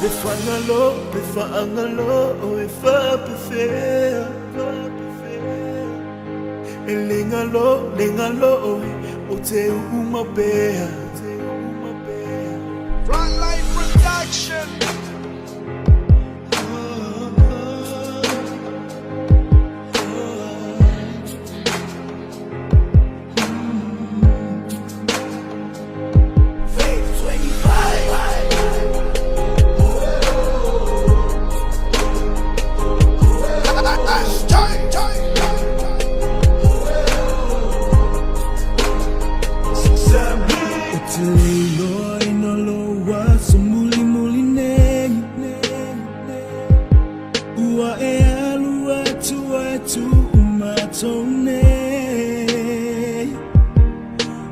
Befangalo, if I prefer. Lingalo, Ote Umabea. Frontline Production.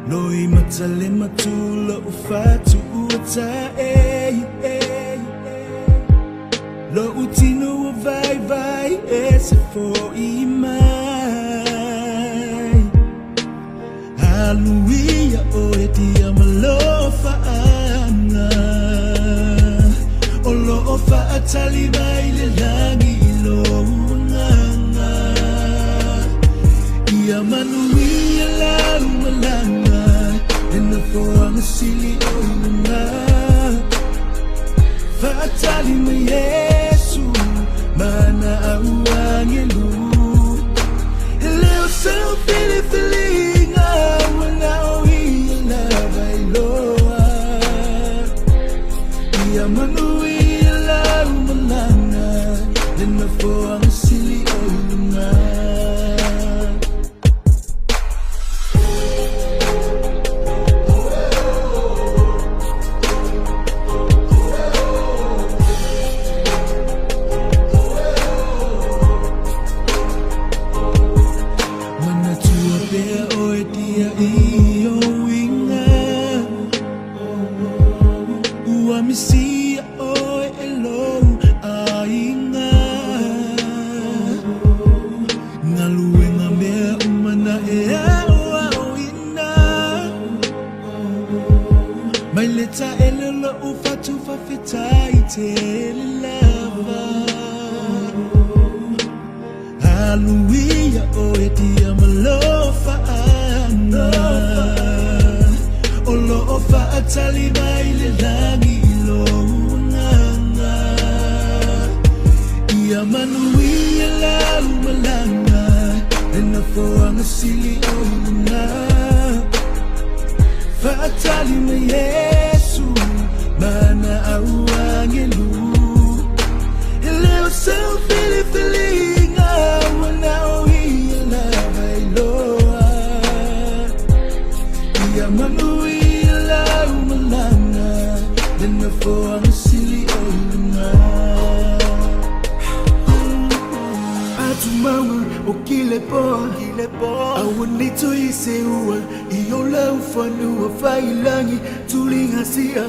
Loi matale matula ufatu uta lo utino vai vai ese for imai hallelujah oeti amalofa ana olo ofa atali mai le langi lo nganga ia manuia la malanga for the silly oina Fatali me Yesu Mana awangelu Leo so feeling when I will love I loa Ia manuila malanga Then for the silly oina Misia oi elo ainga Ngaluenga mea umana e awa oina Mai leta elelo ufatu fafetai te lava Hallelujah oi dia malofa ana Olo ofa atali mai le langi Manuia la malanga and the for the silly oina Fatali me Yesu Mana awangelu Leo so feeling when I will love I loa Ia manuia la malanga and the for the silly oina Mama, okile po Awanito iseua Iola ufanu wafailangi Tulingasia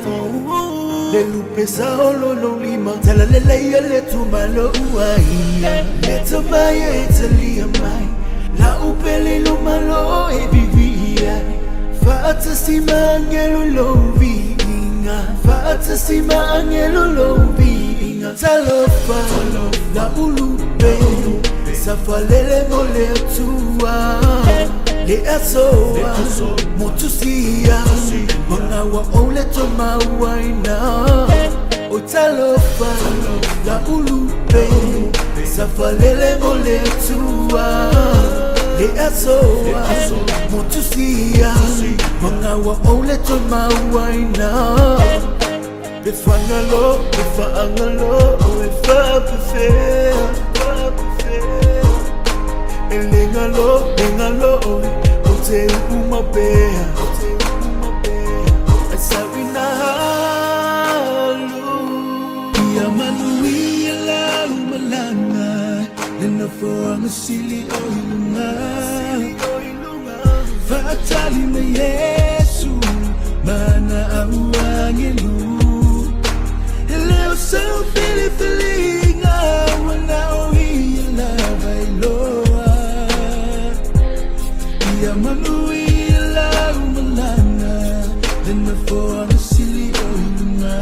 Lelu pesa ololo lima Talalele ya letu malo uaia Leto maya etalia mai La upele lo malo ebivia Fata sima angelo lovi inga Fata sima angelo lovi inga Talofa La ulupe Safalele mole tua Le asoa Motusia Mona wa ole toma waina Otalofa La ulupe Safalele mole tua Le asoa Motusia Mona wa ole toma waina Befangalo Efa prefer Lingalo, Ote Umabea, Asawina Halu, Ia Manuia Malanga, and the for the silly oina, Fatali me Yesu, Mana awangelu, Leo so feeling when I will love I loa. Manuila malanga, then the for the silly oina.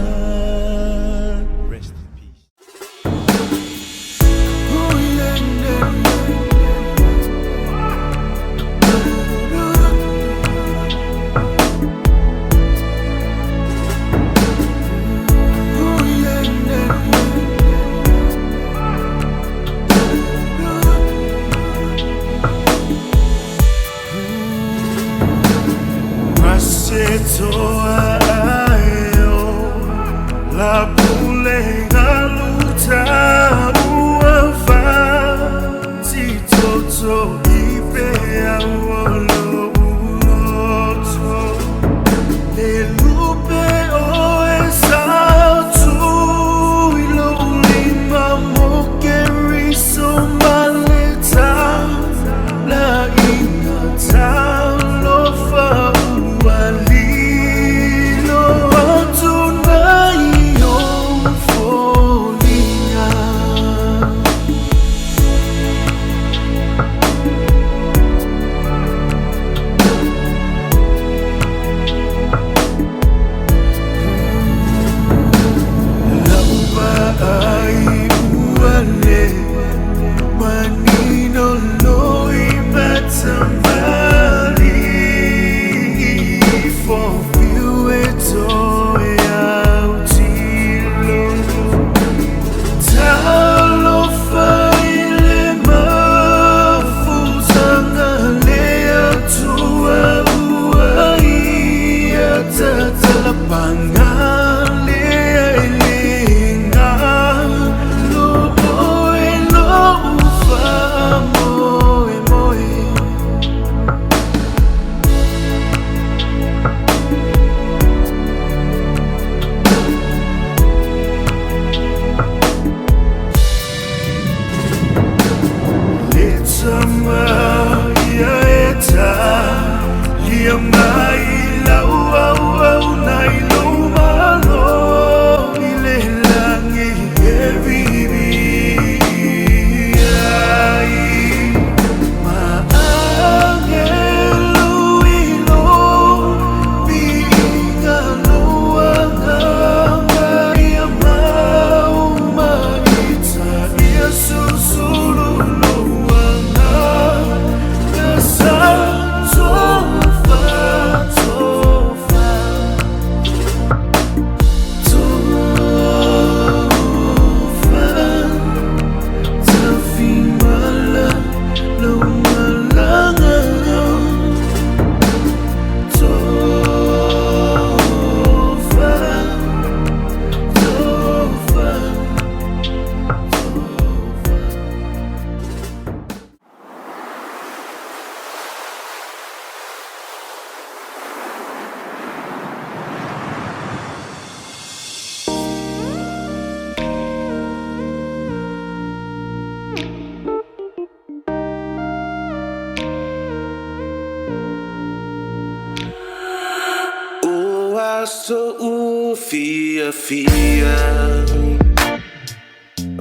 So fear,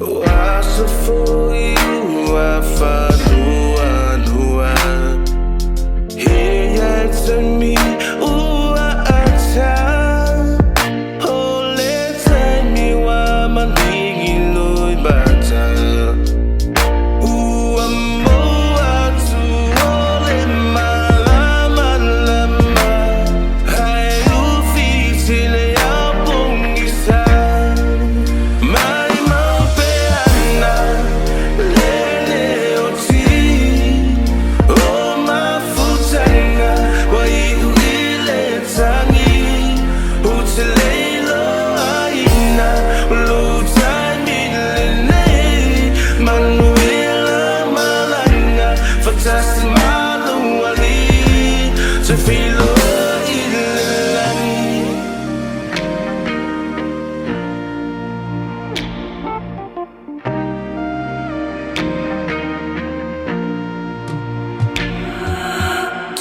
I so for you, I follow, here to me, oh, let's tell me why my digging no matter.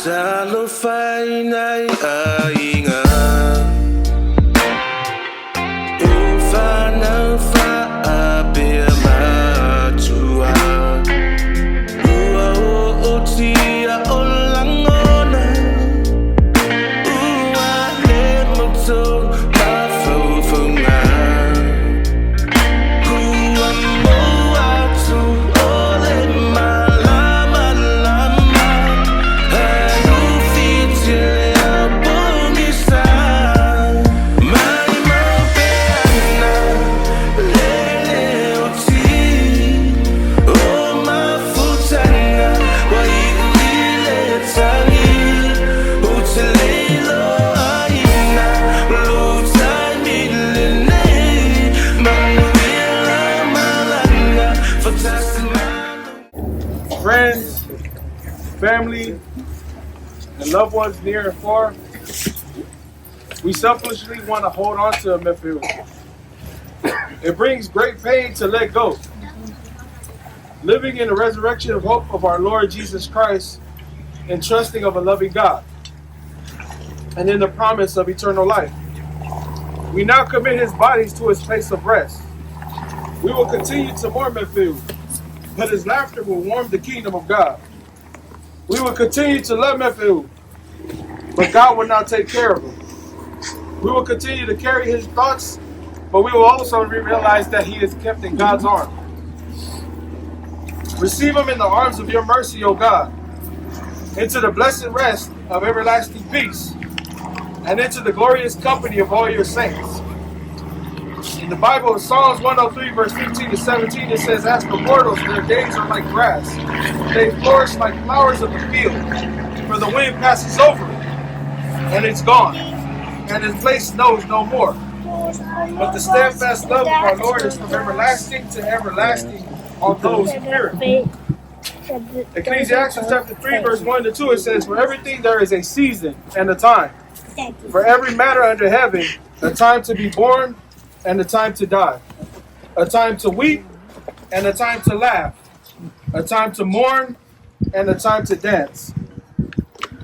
Salo fai nai ainga Ufana fa apia matua Ua o tia o langona Ua le moto ma faufunga Ua moa tu o le malama lama Friends, family, and loved ones near and far, We selfishly want to hold on to a Matthew. It brings great pain to let go. Living in the resurrection of hope of our Lord Jesus Christ and trusting of a loving God and in the promise of eternal life. We now commit his bodies to his place of rest. We will continue to mourn Matthew, but his laughter will warm the kingdom of God. We will continue to love Matthew, but God will now take care of him. We will continue to carry his thoughts, but we will also realize that he is kept in God's arms. Receive him in the arms of your mercy, O God, into the blessed rest of everlasting peace, and into the glorious company of all your saints. In the Bible, in Psalms 103, verse 15 to 17, it says, "As for mortals, their days are like grass. They flourish like flowers of the field. For the wind passes over it, and it's gone, and its place knows no more. But the steadfast love of our Lord is from everlasting to everlasting on those who fear him." Ecclesiastes chapter 3, verse 1 to 2, it says, "For everything there is a season and a time. For every matter under heaven, a time to be born and a time to die. A time to weep and a time to laugh. A time to mourn and a time to dance."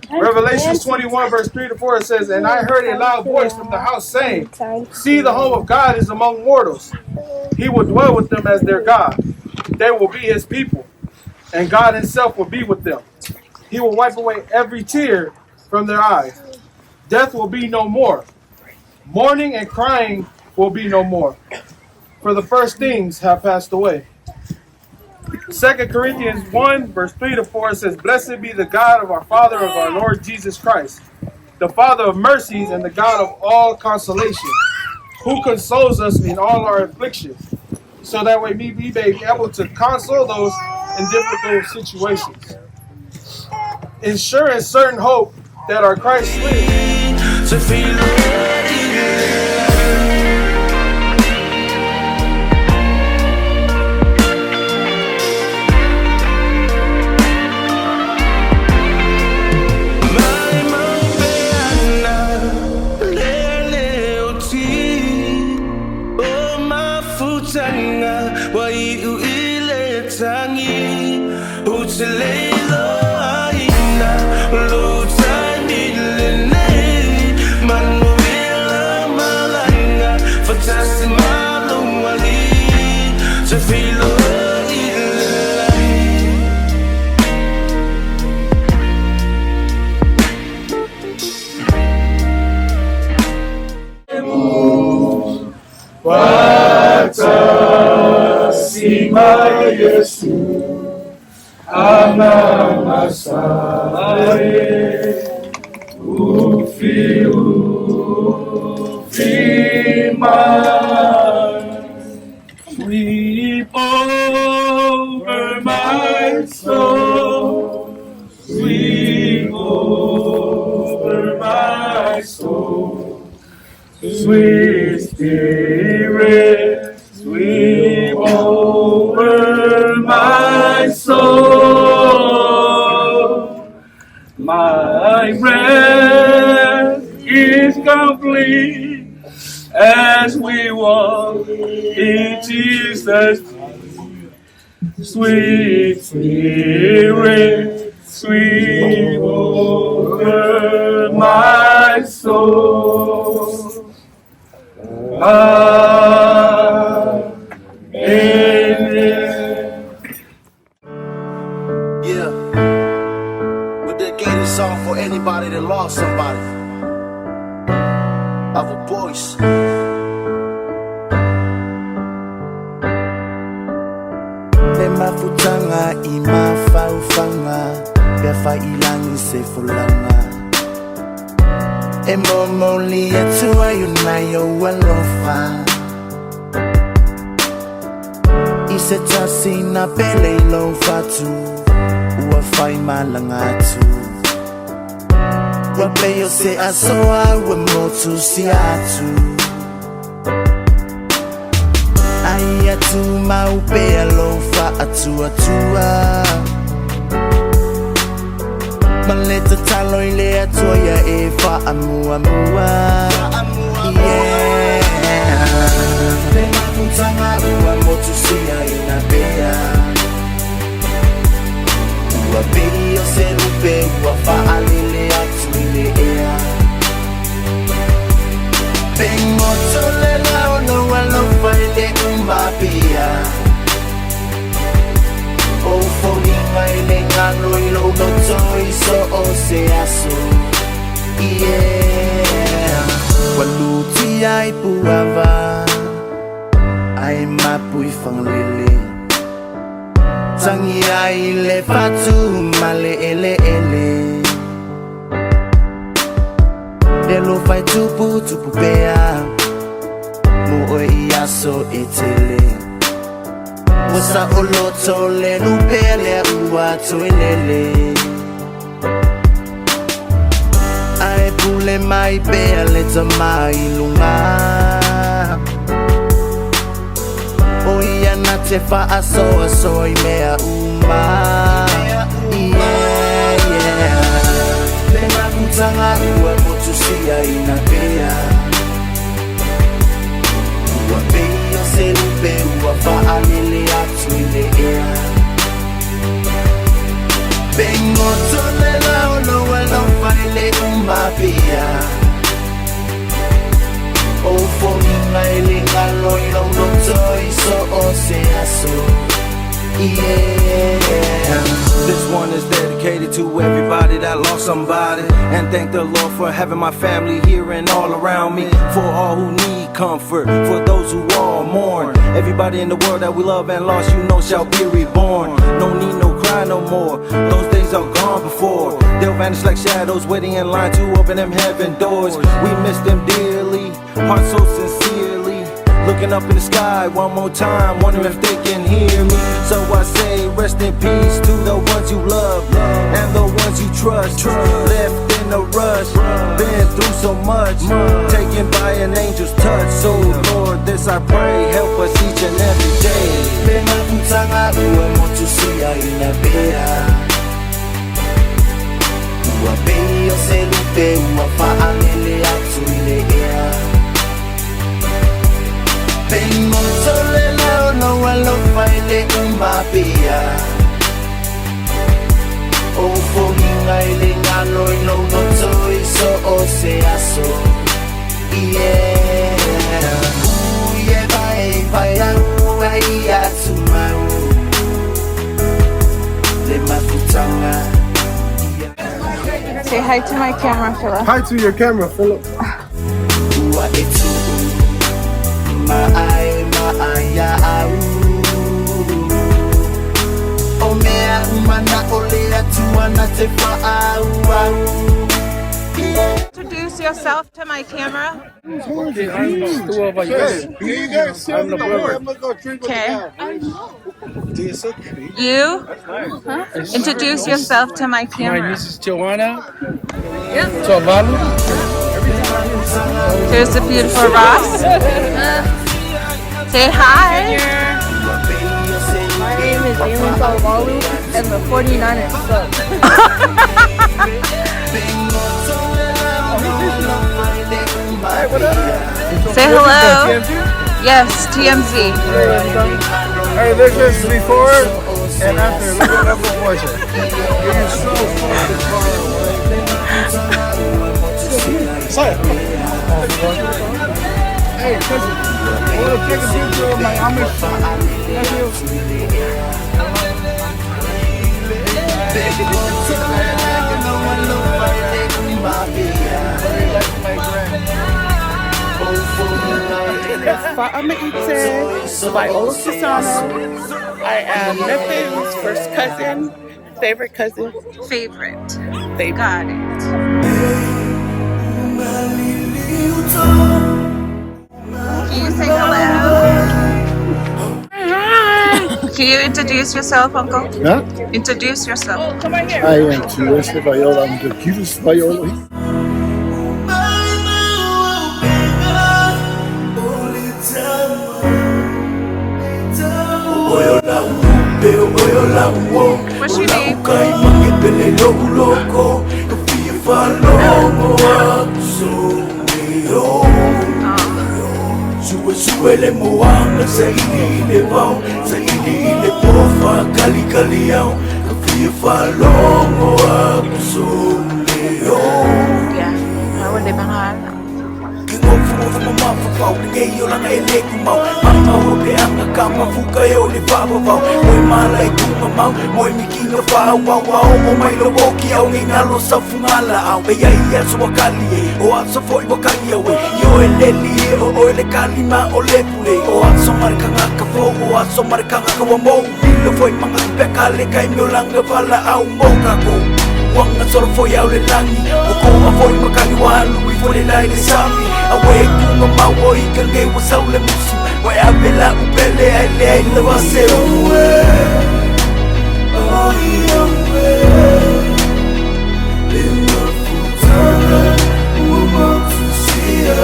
Revelation 21, verse 3 to 4, it says, "And I heard a loud voice from the house saying, See, the home of God is among mortals. He will dwell with them as their God. They will be his people, and God himself will be with them. He will wipe away every tear from their eyes. Death will be no more. Mourning and crying will be no more, for the first things have passed away." 2 Corinthians 1, verse 3 to 4 says, "Blessed be the God of our Father, of our Lord Jesus Christ, the Father of mercies and the God of all consolation, who consoles us in all our afflictions, so that we may be able to console those in difficult situations, ensuring certain hope that our Christ lives." To feel Yesu ama masae ufi sweep over my soul, sweep over my soul, sweet Spirit, sweep over my soul. My rest is complete as we walk in Jesus. Sweet Spirit, sweep over my soul. Yeah, we dedicated this song for anybody that lost somebody. Our voice. Mafutanga imafaufanga befa ilangi sefulanga emomoli yetu ayunayo walofa isetasi na pele ilofatu uwafai malangatu wapeyo se asoa wemotu siatu ayatu maupe alofa atua Maleta taloy le atoya e faamua mua. Yeah. Le makuntanga ua motusia inapea. Ua bei o se lupe ua faalele atu ile ea. Bengo tole lao no alo faile umapia. O folinga ile ngano ilo no toi so o se aso. Yeah. Waluti ai puava. Ai mapui fang lele. Tangi ai le fatu male ele ele. Delo fai tupu pea. Mo o iaso etele. Wasa oloto le nupele ua toilele. Ai pule mai bea le tamai lunga. O ia na te fa aso i mea uma. Yeah. Le makutanga ua motusia inapea. Ua bei o se lupe ua faalele atu ile ea. Bengo tole lao no alo faile umapia. O folinga ile ngalo ilo no toi so o se aso. Yeah. This one is dedicated to everybody that lost somebody. And thank the Lord for having my family here and all around me. For all who need comfort, for those who all mourn. Everybody in the world that we love and lost, you know, shall be reborn. No need no cry no more. Those days are gone before. They'll vanish like shadows, waiting in line to open them heaven doors. We miss them dearly, heart so sincerely. Looking up in the sky one more time, wondering if they can hear me. So I say rest in peace to the ones you love and the ones you trust. Left in a rush, been through so much, taken by an angel's touch. So Lord, this I pray, help us each and every day. Le makutanga ua motusia inapea. Ua bei o se lupe ua faalele atu ile ea. Bengo tole lao no alo faile umapia. O folinga ile ngano ilo no toi so o se aso. Yeah. Uye vai ua ia tumau. Le makutanga. Say hi to my camera, Philip. Hi to your camera, Philip. Ua etu. Maaya au. O mea umana olea tuana te whaau au. Introduce yourself to my camera. Okay, I'm Stu over here. You guys sit on the board. I'm gonna go drink with Okay. You're so cute. You introduce yourself to my My camera. niece is Joanna. Chavalu. Here's the beautiful Ross. Say hi. My name is Damon Salvalu, and the 49ers suck. Say hello. Yes, TMZ. Hey, this is before and after. Look at that proportion. You're so fucking far away. Hey, cousin, I want to take a picture of my Amish nephew. Fa'ama Itse by Ola Susano. I am Nephew's first cousin, favorite cousin. Favorite. Favorite. Got it. Can you say hello? Can you introduce yourself, Uncle? Ja? Introduce yourself. Come right here. I am Tiwese Viola, I'm the cutest Viola. What's your name? pele loko ka fia whalongo aku sumio Sue le moanga sa ili le vau Sa ili le pofa kali kali au Ka fia whalongo aku sumio How would they behave? Kingofu mamafapau Ngeyo langa ele kumau Mama hope anga kama fuka eo le whawawau Moi mala e kumamau Moi mikinga whawawau O mai lo woki au ngalo sa fungala au E ia so wakali e O aso foi wakali au e Yo e leli e o ele kalima o le pule O aso marikanga ka fo O aso marikanga ka wamo Lilo foi mga pekale kai mio langa vala au moka ko Wanga solo foi au le langi O koa foi makali walu I foi le lai le sami Awe kunga mawo I ka nge wasau le musu Wai abela upele ai le ai le wase uwe Oi awe Le mafutana Uma tusia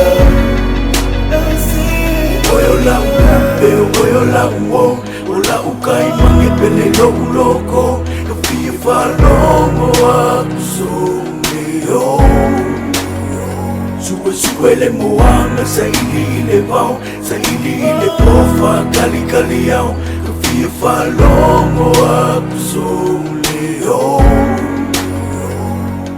Oyo la upe Oyo la uo Ola ukai mange pele loko Kafia whalongo aku sumio Sue le moanga sa ili le vau Sa ili le pofa kali kali au Ka fia whalongo aku sumio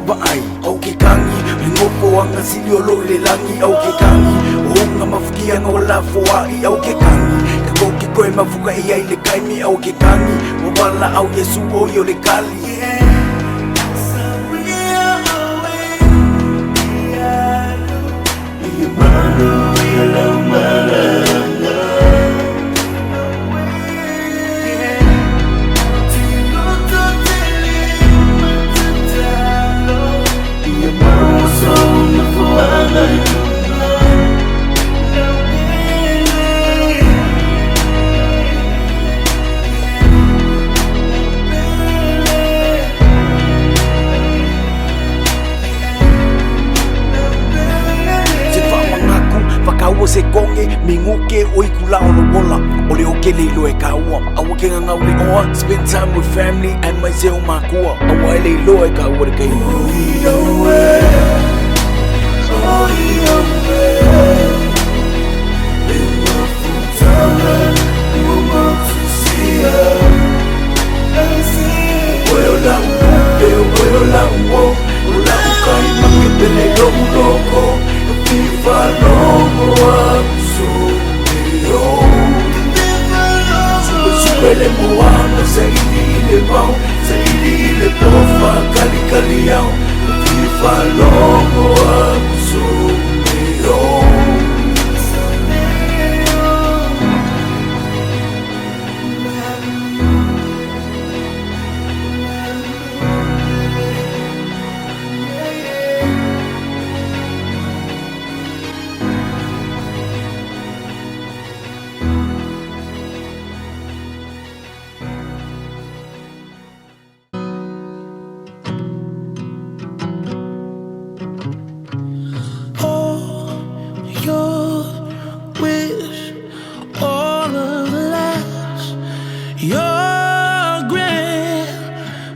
Waai au ke kangi Ringopo anga silio lo le langi au ke kangi Hunga mafukia nga wala foai au ke kangi Kako ke koe mafuka iai le kaimi au ke kangi Wawala au yesu o yo le kali Se konge minguke o ikula o lo wola o le oke le lo e kaua awa ke ngau le oa spend time with family and my zeo makua awa le lo e kaua le kei Oyo la upe, oyo la uo Ola ukai mange pele loko Whalongo aku sumio Sue le moanga sa ili le vau Sa ili le pofa kali kali au Whalongo aku sumio Your grave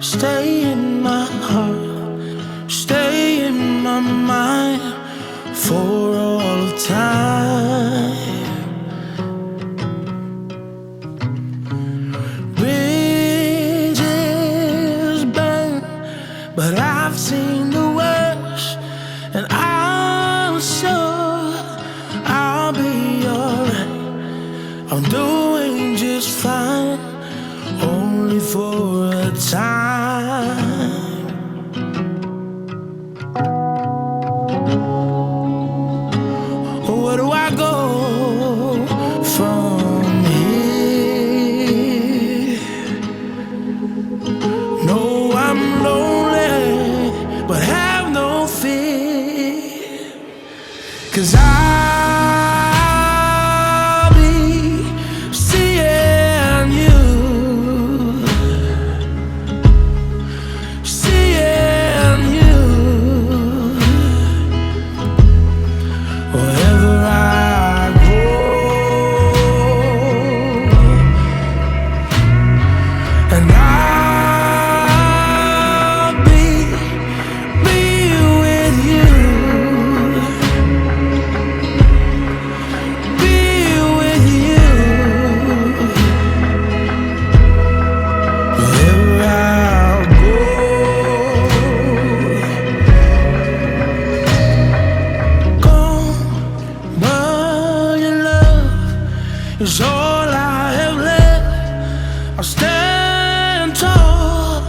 stay in my heart, stay in my mind for all of time. Bridges burn, but I've seen the worst, and I'm sure I'll be alright. I'm doing just fine, only for a time. Where do I go from here? No, I'm lonely, but have no fear, 'cause I'll be seeing you is all I have left. I'll stand tall,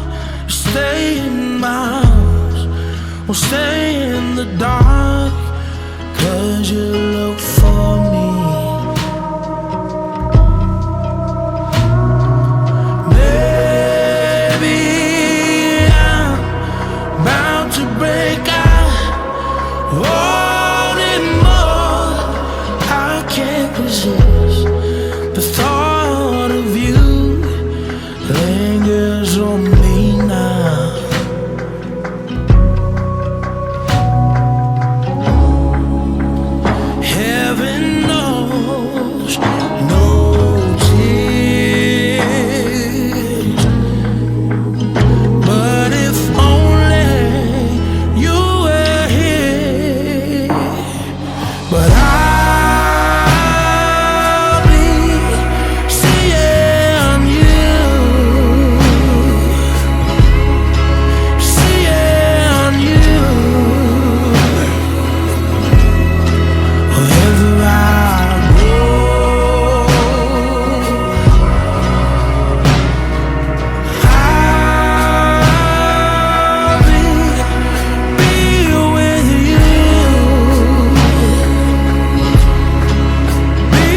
stay in my house, or stay in the dark, 'cause you look for me. Baby, I'm bound to break out, wanting more. I can't resist the thought of you lingers on me now. Heaven knows no tears, but if only you were here. But I'll be seeing you, seeing you. Wherever I go, I'll be with you, be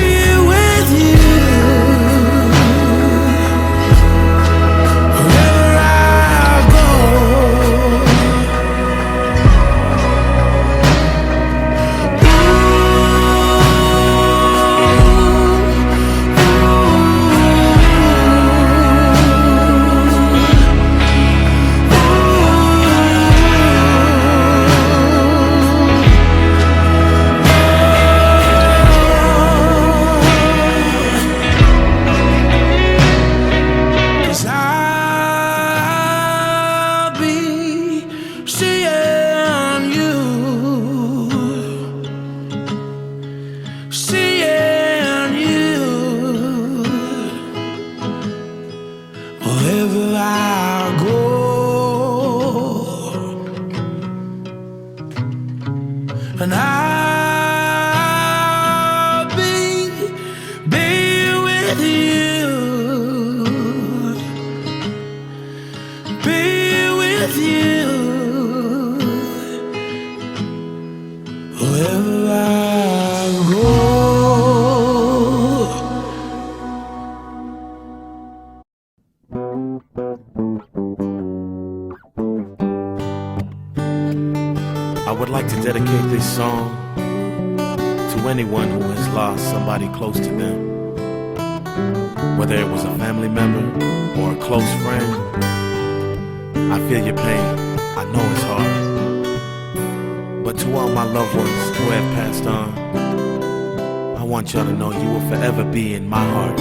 with you. Wherever I go. Cause I'll be seeing you, seeing you. Wherever I go, and I'll be with you, be with you. Wherever I go. I would like to dedicate this song to anyone who has lost somebody close to them, whether it was a family member or a close friend. I feel your pain, I know it's hard, but to all my loved ones who have passed on, I want y'all to know you will forever be in my heart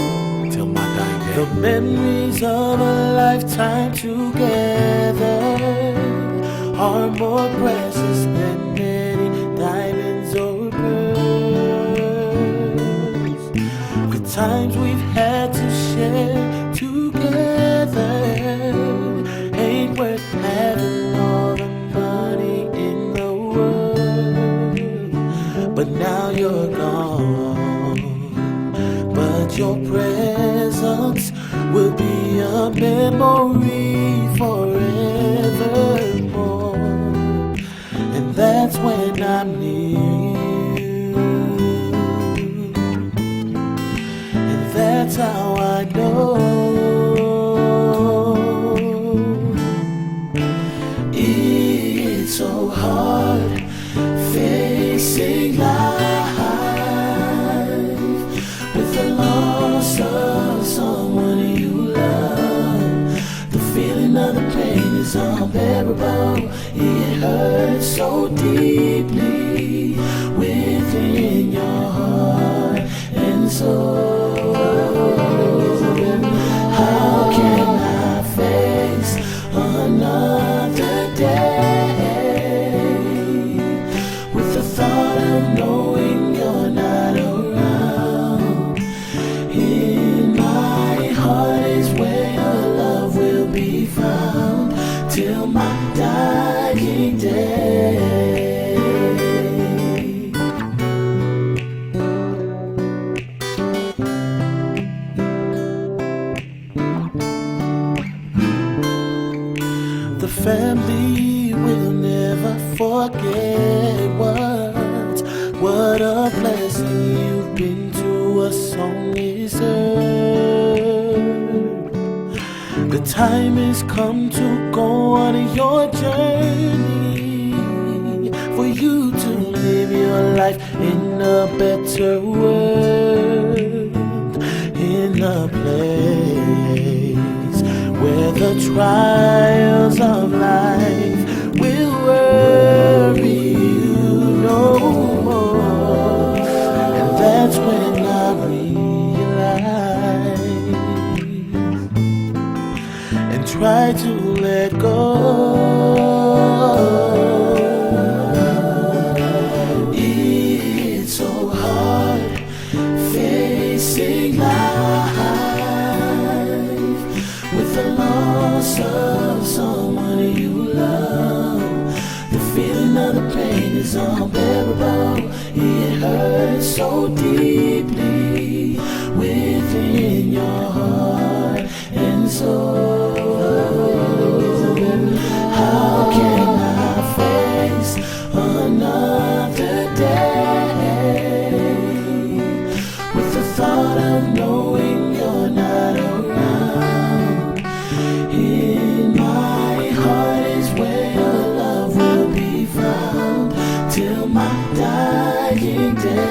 till my dying day. The memories of a lifetime together are more precious than many diamonds or pearls. The times we've had to share together ain't worth having all the money in the world. But now you're gone, but your presence will be a memory forevermore. And that's when I'm near you, and that's how I know it's so hard facing life with the loss of someone you love. The feeling of the pain is unbearable. It hurts so deeply within your heart and soul. How can I face another day with the thought of knowing you're not around? In my heart is where your love will be found till my dying day. family will never forget what a blessing you've been to us on this earth. The time has come to go on your journey, for you to live your life in a better world, in a place where the trials of life will worry you no more. And that's when I realize and try to let go. It's so hard facing life with the loss of someone you love. The feeling of the pain is unbearable. It hurts so deeply within your heart and soul. How can I face another day with the thought of knowing you're not around? In my heart is where your love will be found till my dying day.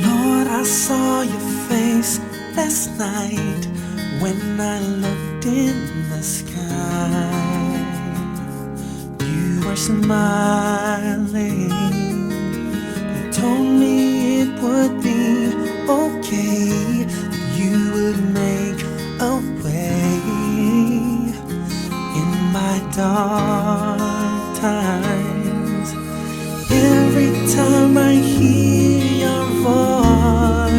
Lord, I saw your face last night when I looked in the sky. You were smiling. You told me it would be okay, that you would make a way in my dark times. Every time I hear your voice,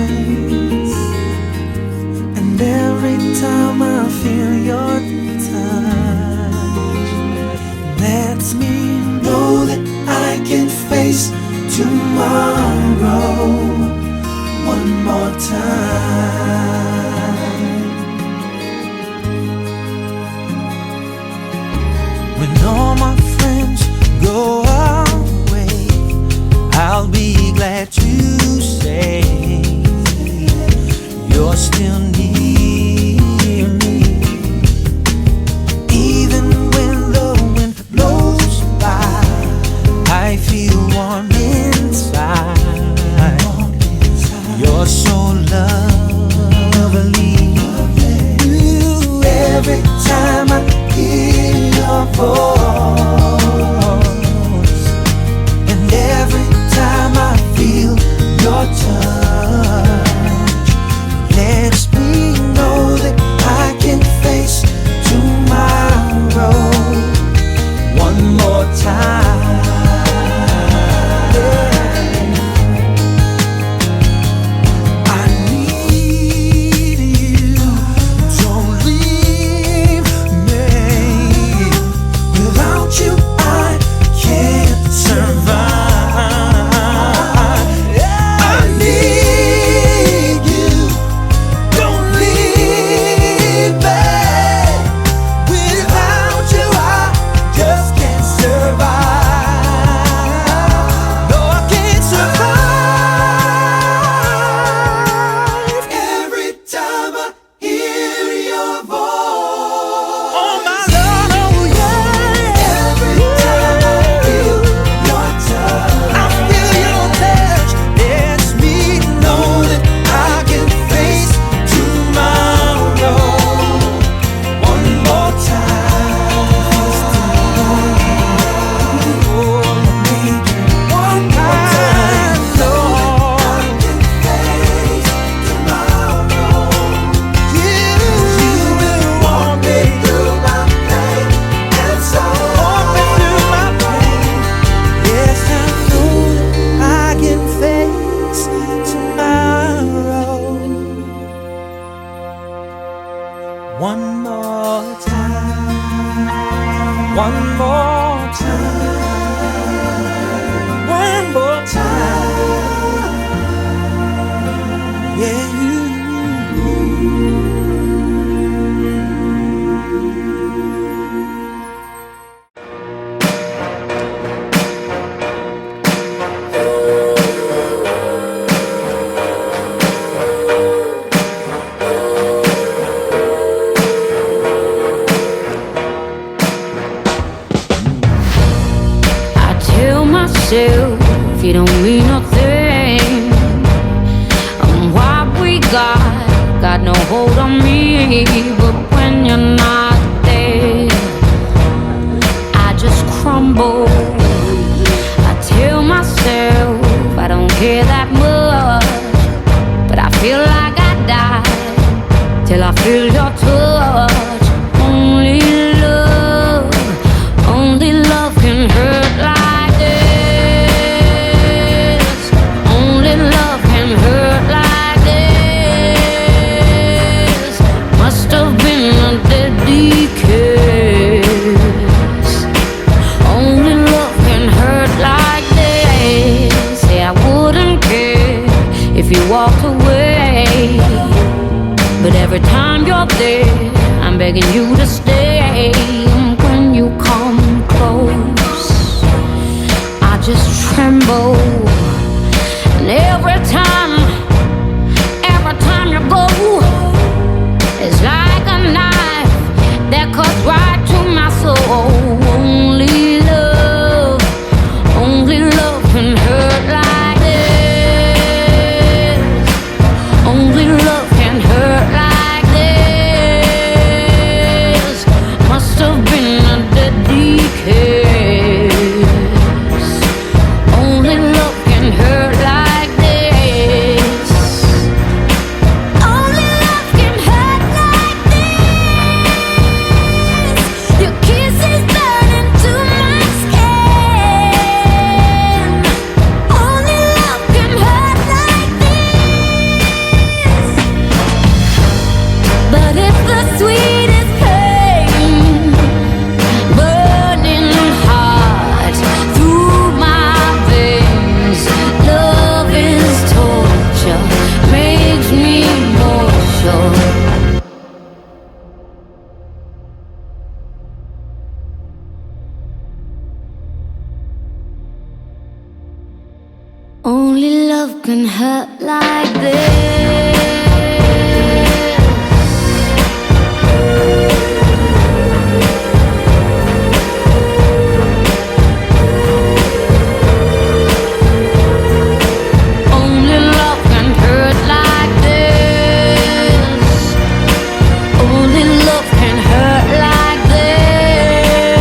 and every time I feel your touch, lets me know that I can face tomorrow one more time. When all my friends go away, I'll be glad to say you're still near me. Even when the wind blows by, I feel warm inside. You're so lovely. Every time I hear your voice, and every time I feel your touch, lets me know that I can face tomorrow one more time. I need you, don't leave me. if you don't mean nothing. And what we got no hold on me. But when you're not there, I just crumble. I tell myself I don't care that much, but I feel like I die till I feel your touch. Only love can hurt like this. Only love can hurt like this. Must have been a deadly kiss. Only love can hurt like this. Say I wouldn't care if you walked away, but every time you're there, I'm begging you to stay. And when you come close, I just tremble. And every time you go, it's like a knife that cuts right to my soul. Only love can hurt like this. Only love can hurt like this. Must have been a deadly kiss. Only love can hurt like this. Only love can hurt like this. Your kiss is burning to my skin. Only love can hurt like this. But it's the sweetest pain, burning hot through my veins. Love is torture, makes me more sure. Only love can hurt like this. Only love can hurt like this. Only love can hurt like this.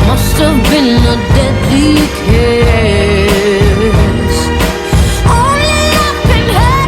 Must have been a deadly kiss. Only love can hurt.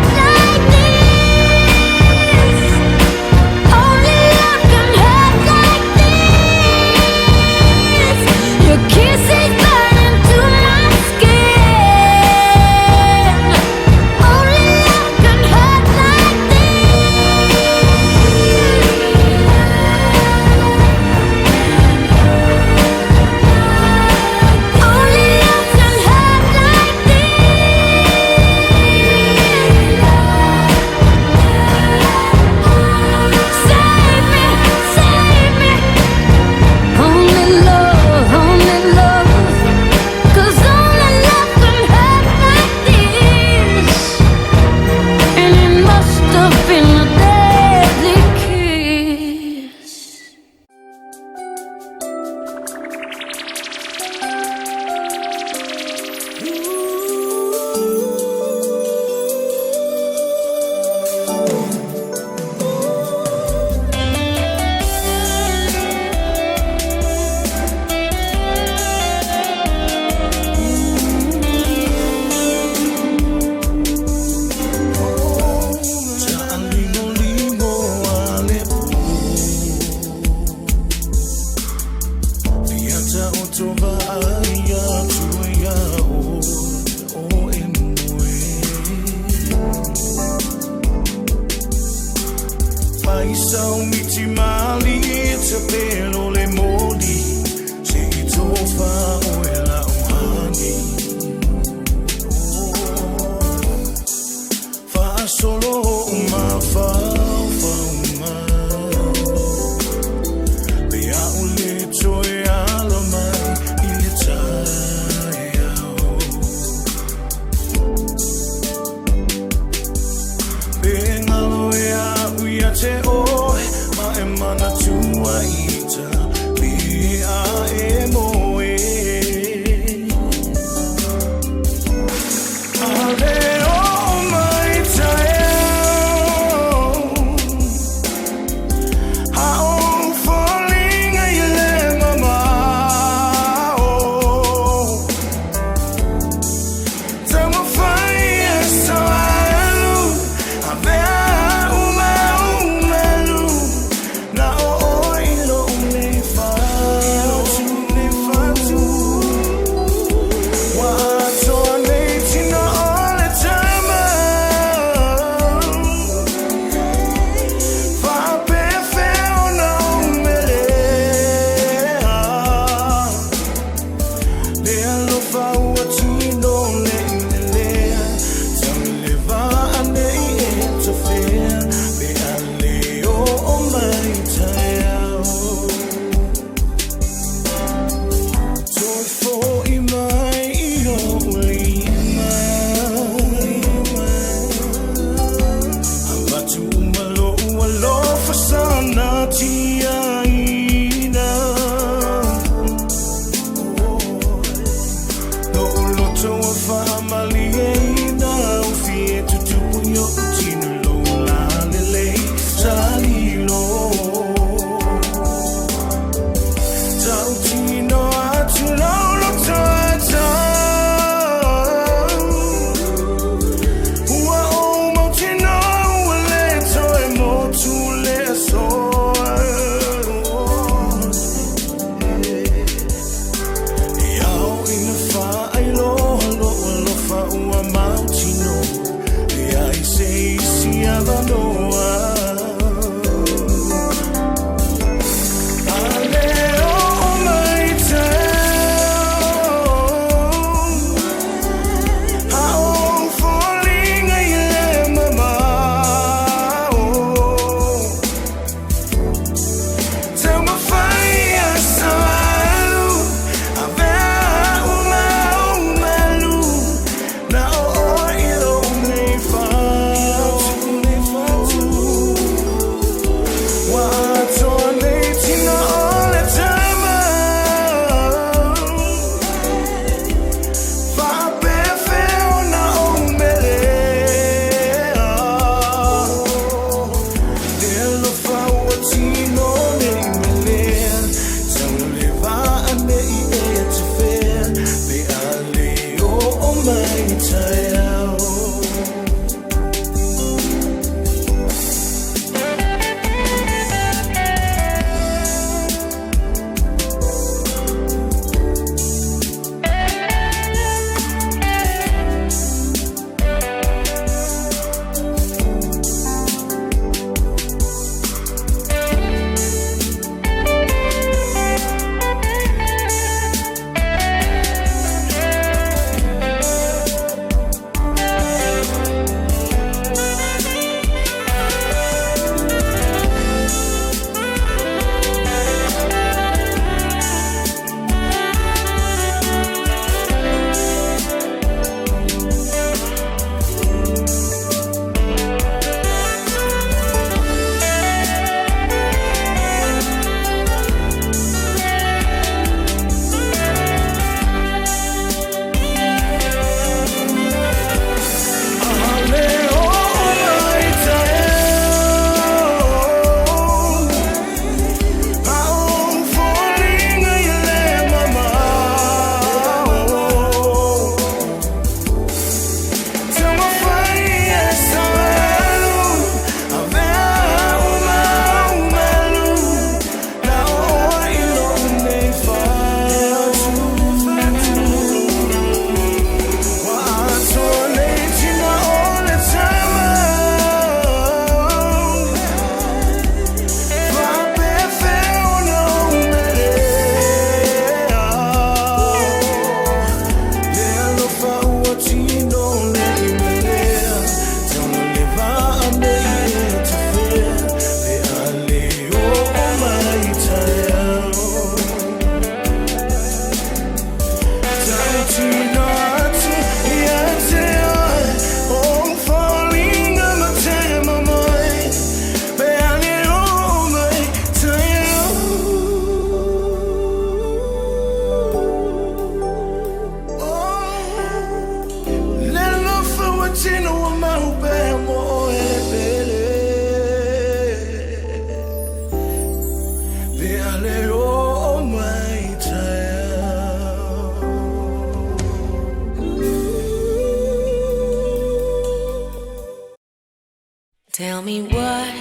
Tell me, what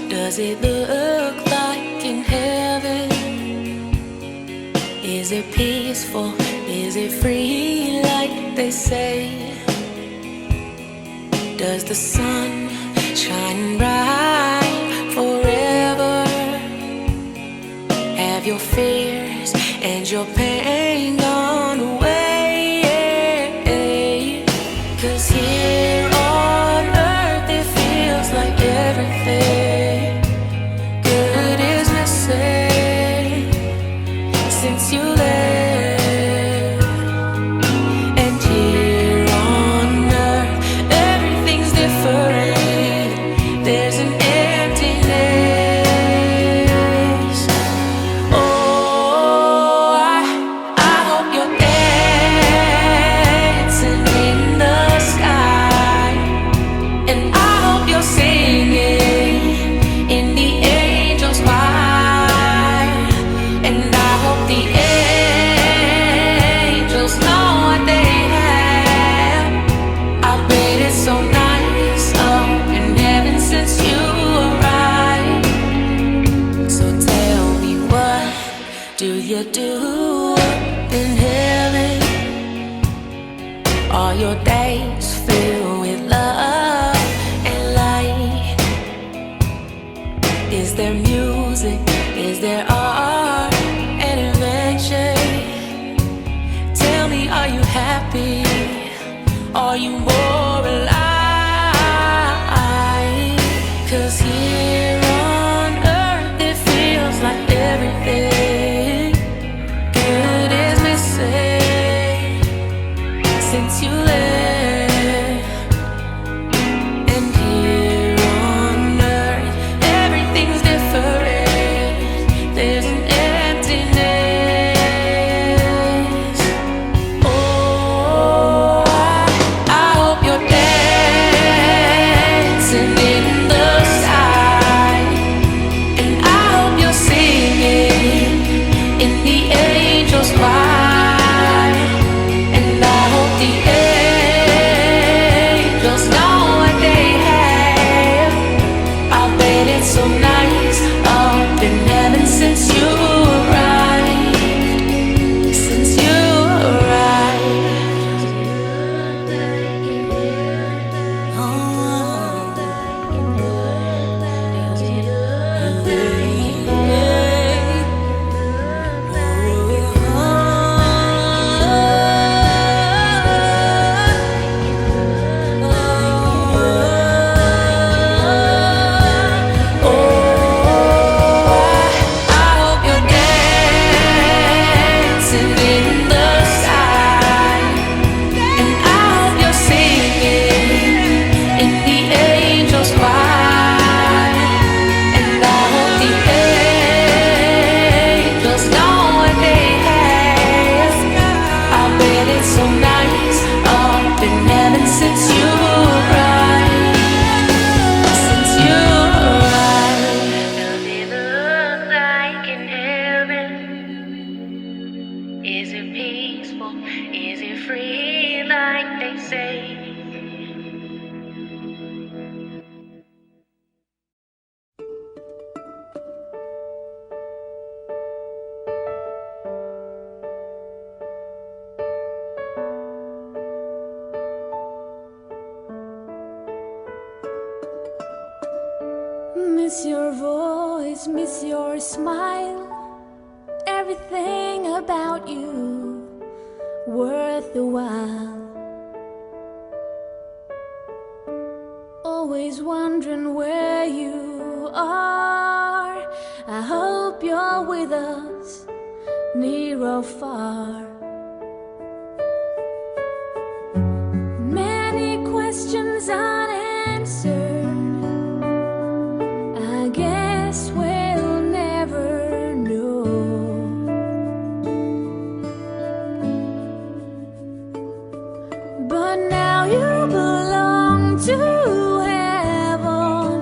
does it look like in heaven? Is it peaceful? Is it free like they say? Does the sun shine bright forever? Have your fears and your pain gone away? 'Cause here on earth it feels like everything good is missing since you left. And here days filled with love and light? Is there music? Is there art and adventure? Tell me, are you happy? Are you more alive? 'Cause here on earth it feels like everything good is missing since you left. And here on earth everything's different. There's an emptiness. Oh, I hope you're dancing in the sky, and I hope you're singing in the angels' choir, and I hope the angels know what they have. I bet it's so nice up in heaven since you arrived, since you arrived. I hope you're dancing in the sky, and I hope you're singing in the angels' choir, and I hope the angels know what they have. I bet it's so nice up in heaven since you arrived, since you arrived. Does it look like in heaven? Is it peaceful? Is it free like they say? Miss your voice, miss your smile, everything about you worth the while. Always wondering where you are. I hope you're with us, near or far. Many questions unanswered, I guess we'll never know. But now you belong to heaven.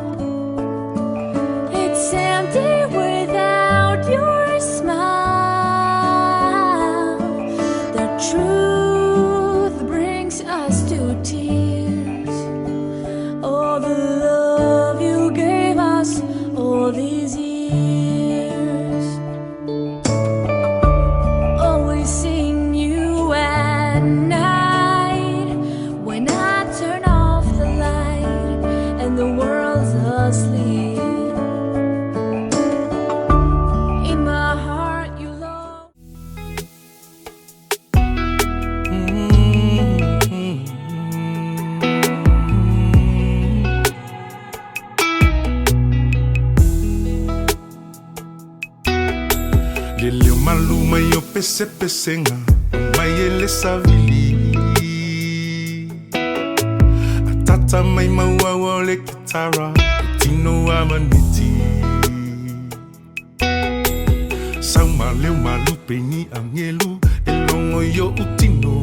It's empty without your smile. The truth brings us to tears. All the love you gave us all these years. Always seeing you at night, when I turn off the light and the world's asleep. In my heart you love. Leleu maluma yo pese pesenga mayele savili atata mai maua le kitara tino amaniti sauma leu malu peni angelu elongo yo utino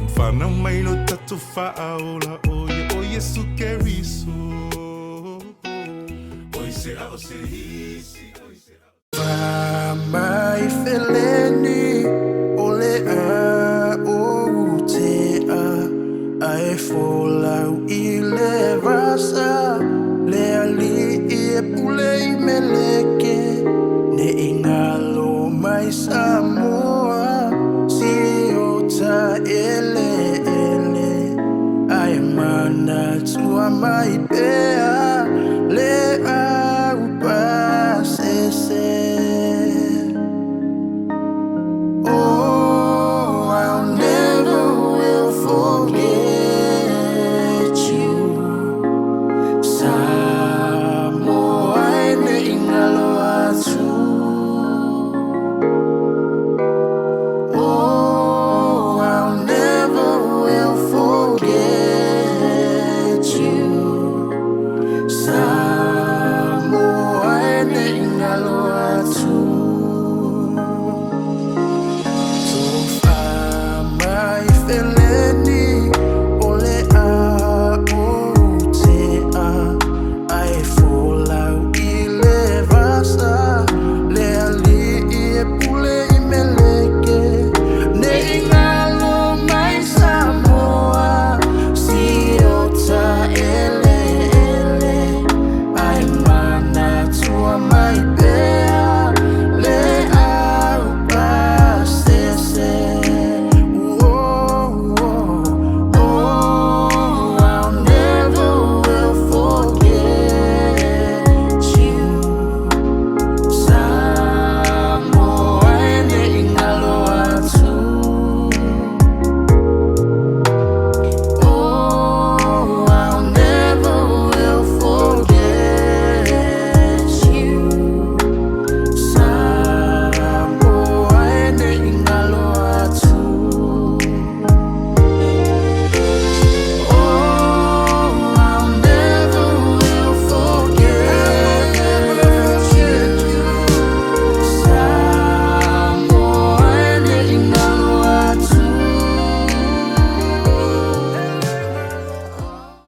umfana mai no tatu faaola oye su keriso Mai feleni ole a o te a e fola I le rasa le ali e pule I meleke ne ingalo mai Samoa si o ta ele ele. I am under to my bed.